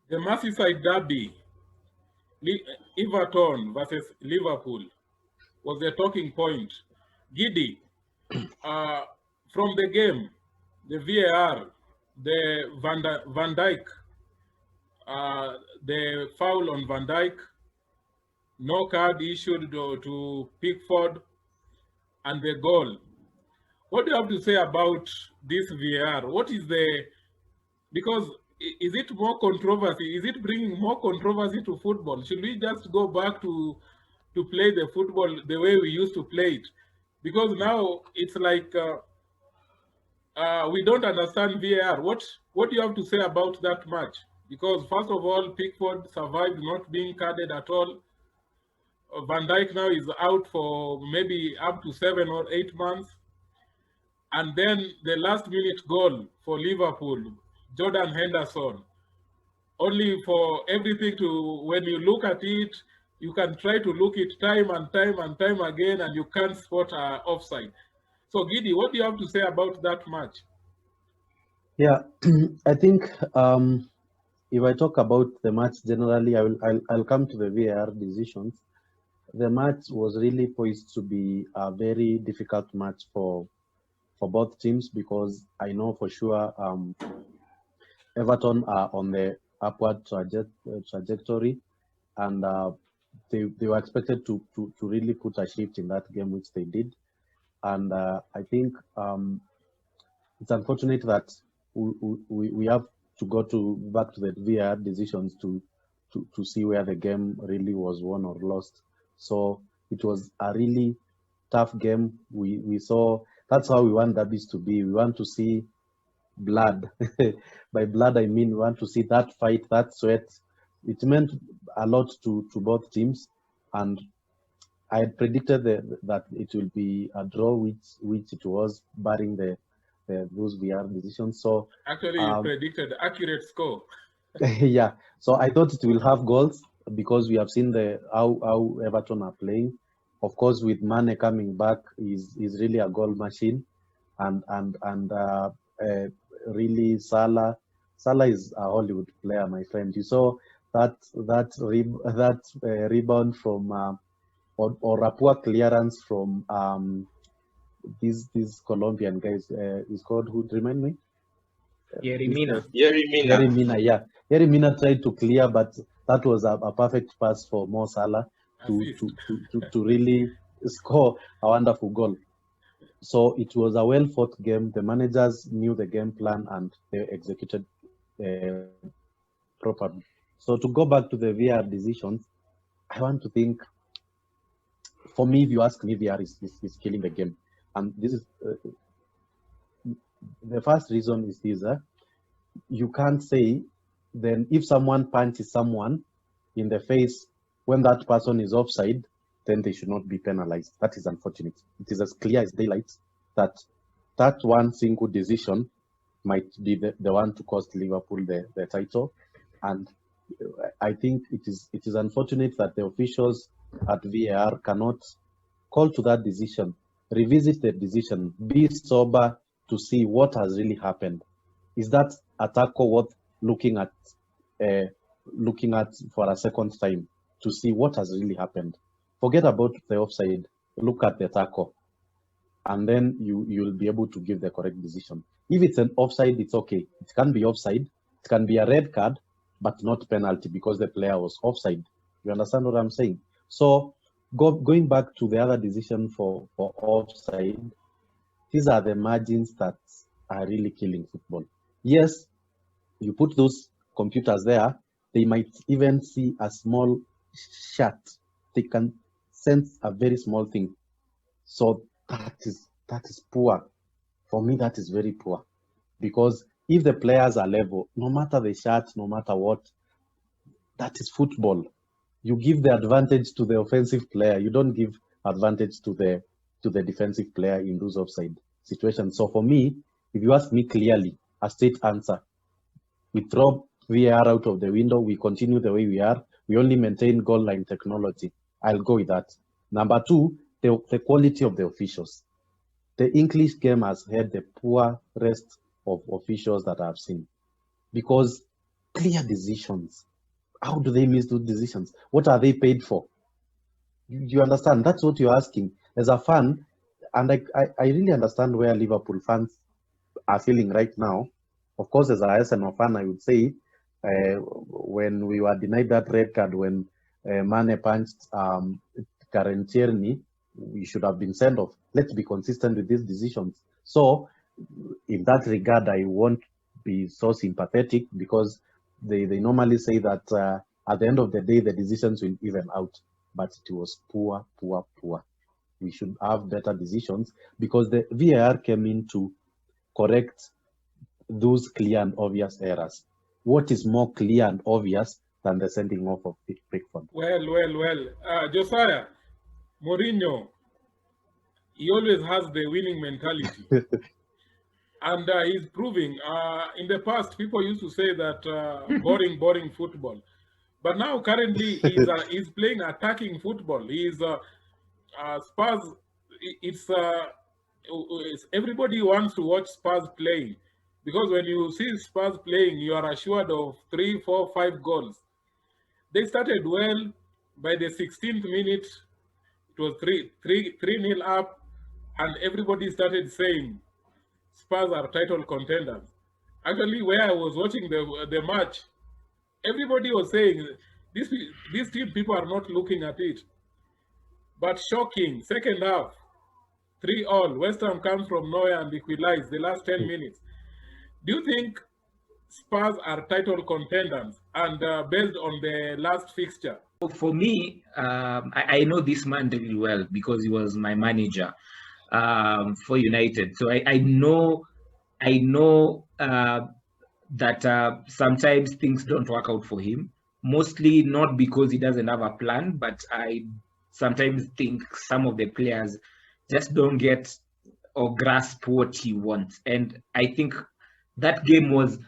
The Merseyside derby, Everton versus Liverpool, was the talking point. Giddy, uh, from the game, the VAR, the Van Dijk, the foul on Van Dijk, no card issued to Pickford, and the goal. What do you have to say about this VAR? What is the, because is it more controversy? Is it bringing more controversy to football? Should we just go back to play the football the way we used to play it? Because now it's like we don't understand VAR. What do you have to say about that match? Because first of all, Pickford survived not being carded at all. Van Dijk now is out for maybe up to 7 or 8 months. And then the last minute goal for Liverpool, Jordan Henderson. Only for everything to, when you look at it, you can try to look it time and time and time again, and you can't spot offside. So, Giddy, what do you have to say about that match? Yeah, I think if I talk about the match generally, I'll come to the VAR decisions. The match was really poised to be a very difficult match for both teams because I know for sure Everton are on the upward trajectory, and they were expected to really put a shift in that game, which they did. And I think it's unfortunate that we have to go back to the VAR decisions to see where the game really was won or lost. So it was a really tough game. We saw that's how we want derbies to be. We want to see blood. By blood, I mean we want to see that fight, that sweat. It meant a lot to both teams, and I had predicted that it will be a draw, which it was, barring those VR decisions. So, Actually, you um, predicted accurate score. yeah. So I thought it will have goals because we have seen the how Everton are playing. Of course, with Mane coming back, is really a goal machine, and uh, really Salah is a Hollywood player, my friend. You saw that rebound from or a poor clearance from these Colombian guys. Is called who? Remind me. Yerry This Mina. Yerry Mina. Yerry Mina, yeah. Yerry Mina tried to clear, but that was a perfect pass for Mo Salah Assist. to really score a wonderful goal. So it was a well fought game. The managers knew the game plan and they executed properly. So to go back to the VR decisions, I want to think, for me, if you ask me, VR is killing the game. And this is the first reason is this. You can't say then if someone punches someone in the face when that person is offside, then they should not be penalized. That is unfortunate. It is as clear as daylight that that one single decision might be the one to cost Liverpool the title. And I think it is unfortunate that the officials at VAR cannot call to that decision, revisit the decision, be sober to see what has really happened. Is that a tackle worth uh, looking at for a second time to see what has really happened? Forget about the offside. Look at the tackle, and then you'll be able to give the correct decision. If it's an offside, it's okay. It can be offside. It can be a red card, but not penalty because the player was offside. You understand what I'm saying? So going back to the other decision for offside, these are the margins that are really killing football. Yes, you put those computers there, they might even see a small shot. They can sense a very small thing. So that is poor. For me, that is very poor. Because if the players are level, no matter the shot, no matter what, that is football. You give the advantage to the offensive player. You don't give advantage to the defensive player in those offside situations. So for me, if you ask me clearly, a straight answer, we throw VAR out of the window. We continue the way we are. We only maintain goal line technology. I'll go with that. Number two, the quality of the officials. The English game has had the poorest of officials that I've seen because clear decisions. How do they miss those decisions? What are they paid for? You understand? That's what you're asking. As a fan, and I really understand where Liverpool fans are feeling right now. Of course, as a Arsenal fan, I would say when we were denied that red card when Mane punched Karen Tierney, we should have been sent off. Let's be consistent with these decisions. So, in that regard, I won't be so sympathetic because they normally say that at the end of the day, the decisions will even out. But it was poor, poor, poor. We should have better decisions because the VAR came in to correct those clear and obvious errors. What is more clear and obvious than the sending off of Pickford? Well. Josiah, Mourinho, he always has the winning mentality. And he's proving. In the past, people used to say that boring football. But now, currently, he's playing attacking football. He's Spurs. It's, everybody wants to watch Spurs playing because when you see Spurs playing, you are assured of 3, 4, 5 goals. They started well. By the 16th minute, it was 3-0 up, and everybody started saying Spurs are title contenders. Actually, where I was watching the match, everybody was saying these team people are not looking at it. But shocking, second half, 3-all. West Ham comes from nowhere and equalized the last 10 minutes. Do you think Spurs are title contenders? And based on the last fixture, For me, I know this man really well because he was my manager for United. So I know that sometimes things don't work out for him. Mostly not because he doesn't have a plan, but I sometimes think some of the players just don't get or grasp what he wants. And I think that game was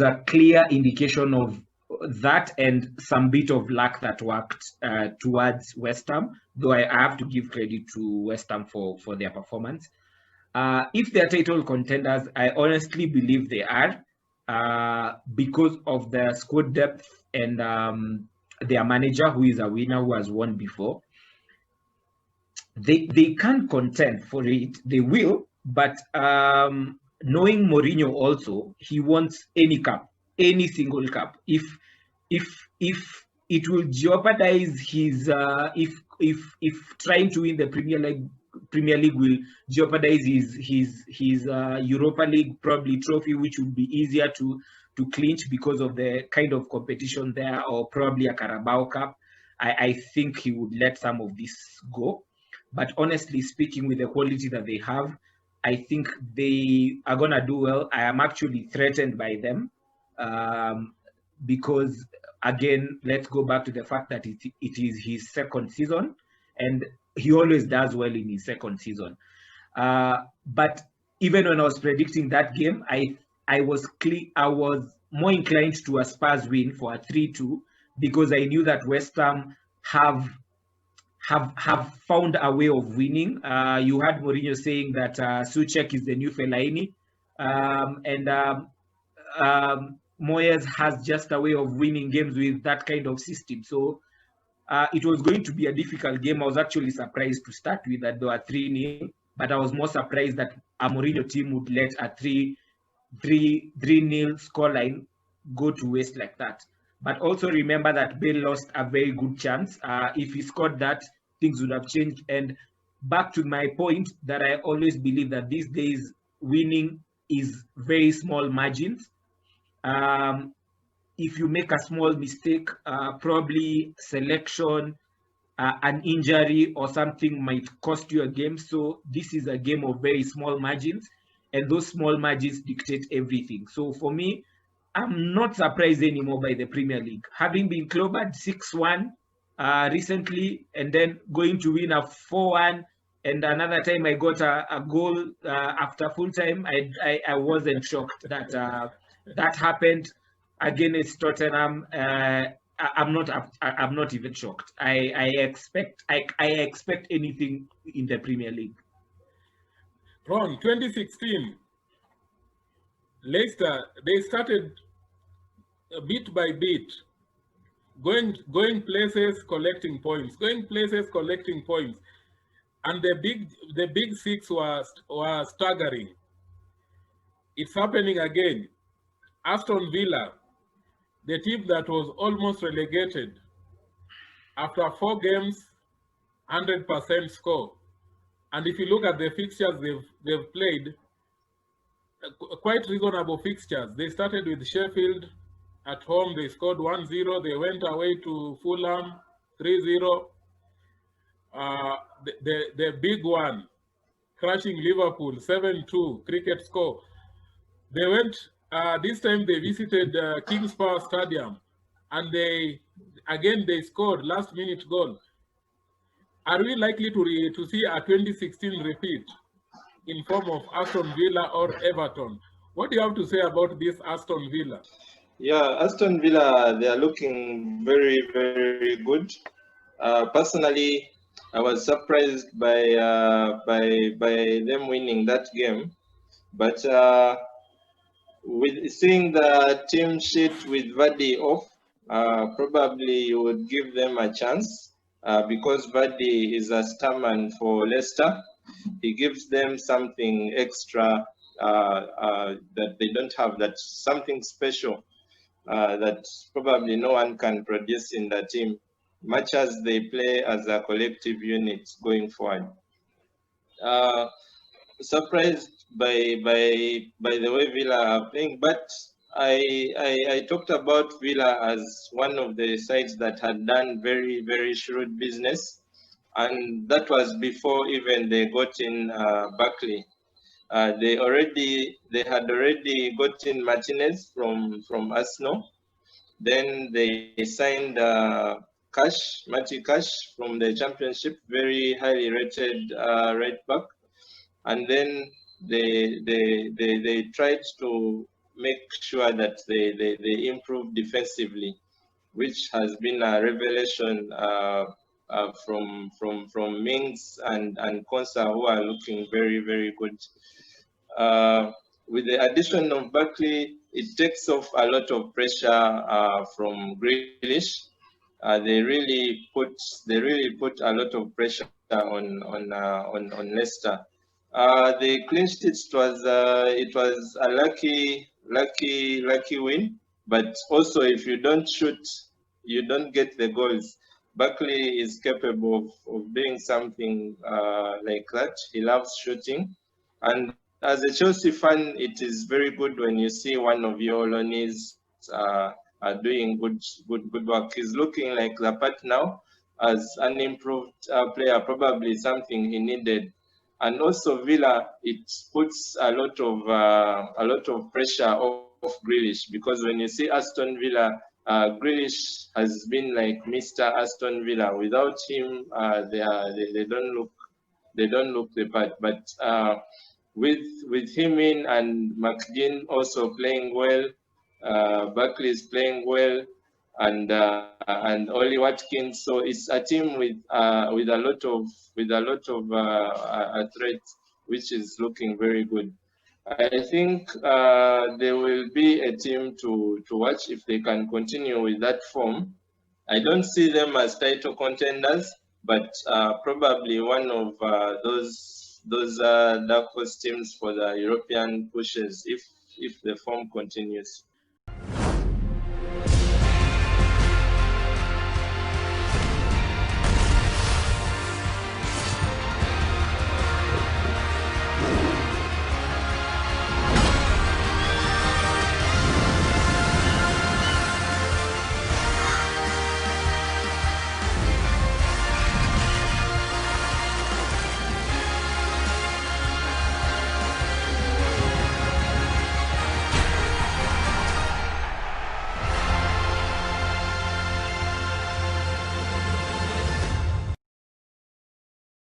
a clear indication of that and some bit of luck that worked towards West Ham, though I have to give credit to West Ham for their performance. If they're title contenders, I honestly believe they are because of their squad depth and their manager, who is a winner, who has won before. They can contend for it. They will, but knowing Mourinho also, he wants any cup, any single cup. If it will jeopardize his if trying to win the Premier League will jeopardize his Europa League probably trophy, which would be easier to clinch because of the kind of competition there, or probably a Carabao Cup. I think he would let some of this go. But honestly speaking, with the quality that they have, I think they are going to do well. I am actually threatened by them because, again, let's go back to the fact that it is his second season, and he always does well in his second season. But even when I was predicting that game, I was more inclined to a Spurs win for a 3-2 because I knew that West Ham have found a way of winning. You had Mourinho saying that Suchek is the new Fellaini, and Moyes has just a way of winning games with that kind of system. So it was going to be a difficult game. I was actually surprised to start with that they were 3-0, but I was more surprised that a Mourinho team would let a 3-0 scoreline go to waste like that. But also remember that Bale lost a very good chance. If he scored that, things would have changed. And back to my point that I always believe that these days winning is very small margins. If you make a small mistake, probably selection, an injury or something might cost you a game. So this is a game of very small margins, and those small margins dictate everything. So for me, I'm not surprised anymore by the Premier League. Having been clobbered 6-1 recently, and then going to win a 4-1, and another time I got a goal after full time, I wasn't shocked that that happened against Tottenham. I'm not even shocked. I expect anything in the Premier League. Ron, 2016, Leicester, they started bit by bit, going places, collecting points, going places, collecting points, and the big six were staggering. It's happening again. Aston Villa, the team that was almost relegated, after 4 games, 100% score. And if you look at the fixtures they've played, quite reasonable fixtures. They started with Sheffield at home. They scored 1-0. They went away to Fulham 3-0. The big one, crushing Liverpool 7-2 cricket score. They went, this time they visited King's Power Stadium, and they scored last minute goal. Are we likely to see a 2016 repeat in form of Aston Villa or Everton? What do you have to say about this Aston Villa? Yeah, Aston Villa, they are looking very, very good. Personally, I was surprised by them winning that game, but with seeing the team sheet with Vardy off, probably you would give them a chance because Vardy is a starman for Leicester. He gives them something extra that they don't have, that something special that probably no one can produce in the team, much as they play as a collective unit going forward. Surprised by the way Villa are playing, but I talked about Villa as one of the sides that had done very, very shrewd business, and that was before even they got in Barkley. They had already gotten Martinez from Arsenal. Then they signed Matty Cash from the Championship, very highly rated right back, and then they tried to make sure that they improve defensively, which has been a revelation from Mings and Konsa, who are looking very, very good. With the addition of Barkley, it takes off a lot of pressure from Grealish. They really put a lot of pressure on Leicester. The clean sheet was a lucky win, but also if you don't shoot, you don't get the goals. Barkley is capable of doing something like that. He loves shooting, and as a Chelsea fan, it is very good when you see one of your loanees doing good work. He's looking like the part now as an improved player, probably something he needed. And also Villa, it puts a lot of pressure off Grealish, because when you see Aston Villa, Grealish has been like Mr. Aston Villa. Without him, they don't look the part. But with him in and McGinn also playing well, Barkley is playing well, and Oli Watkins. So it's a team with a lot of a threat, which is looking very good. I think they will be a team to watch if they can continue with that form. I don't see them as title contenders, but probably one of those dark horse teams for the European pushes if the form continues.